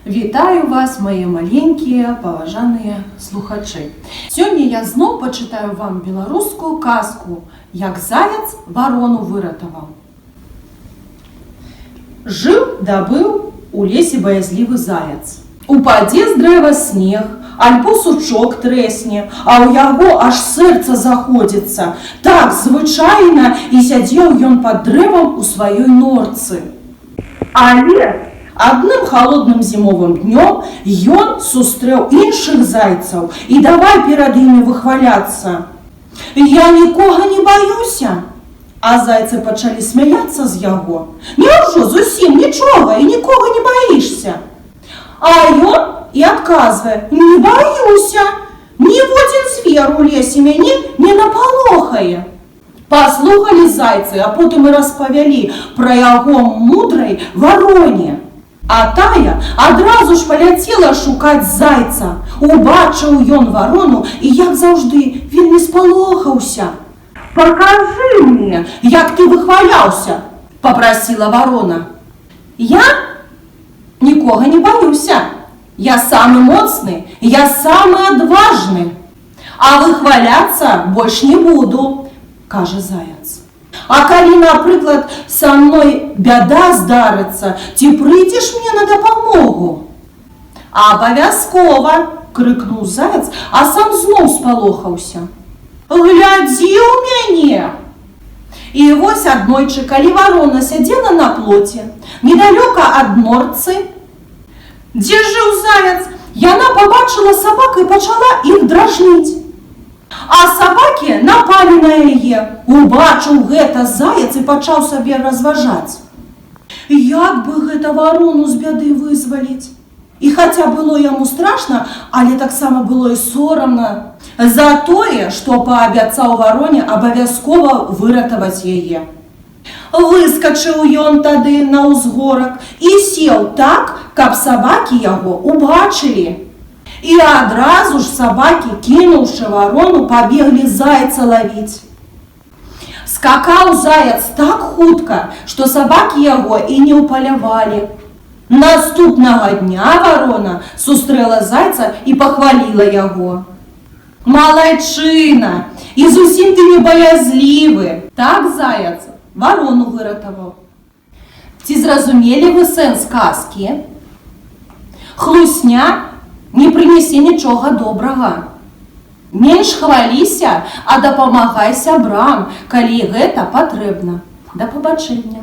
Вітаю вас, мої маленькие, паважаныя слухачы. Сёння я зноў пачытаю вам беларускую казку, як заяц варону выратаваў. Жыў-дабыў у лесе баязлівы заяц. Упадзе з дрэва снег, альбо сучок трэсне, а ў яго аж сэрца заходзіцца. Так звычайна і сядзеў ён пад дрэвам у сваёй норцы. Але адным халодным зімовым днём ён сустрэў іншых зайцаў і давай перад імі выхваляцца. «Я нікога не баюся!» А зайцы пачалі смяяцца з яго. «Няўжо зусім нічога і нікога не баішся?» А ён і адказвае: «Не баюся! Ніводзін звер у лесе мяне не напалохае!» Паслухалі зайцы, а потым і распавялі пра яго мудрай вароне. А тая адразу ж паляцела шукаць зайца. Убачыў ён варону і, як заўжды, вельмі спалохаўся. «Пакажы мне, як ты выхваляўся!» – папрасіла варона. «Я нікога не баюся. Я самы моцны, я самы адважны. А выхваляцца больш не буду», – кажа заяц. «А калі, напрыклад, са мной бяда здарыцца, ці прыйдзеш мне на дапамогу?» «Абавязкова!» – крыкнуў заяц, а сам зноў спалохаўся. «Глядзі ў мяне!» І вось аднойчы, калі варона сядзела на плоце, недалёка ад норцы, дзе жыў заяц, яна пабачыла сабак і пачала іх дражніць. А сабакі напалі на яе. Убачыў гэта заяц і пачаў сабе разважаць: як бы гэта варону з бяды вызваліць. І хаця было яму страшна, але таксама было і сорамна за тое, што паабяцаў вароне абавязкова выратаваць яе. Выскачыў ён тады на ўзгорак і сеў так, каб сабакі яго убачылі. І адразу ж сабакі, кінуўшы варону, пабеглі зайца лавіць. Скакаў заяц так хутка, што сабакі яго і не ўпалявалі. Наступнага дня варона сустрэла зайца і пахваліла яго. «Малайчына! І зусім ты не баязлівы!» Так заяц варону выратаваў. Ці зразумелі вы сэнс казкі? Хлусня не прынясе нічога добрага. Менш хваліся, а дапамагай сябрам, калі гэта патрэбна. Да пабачэння!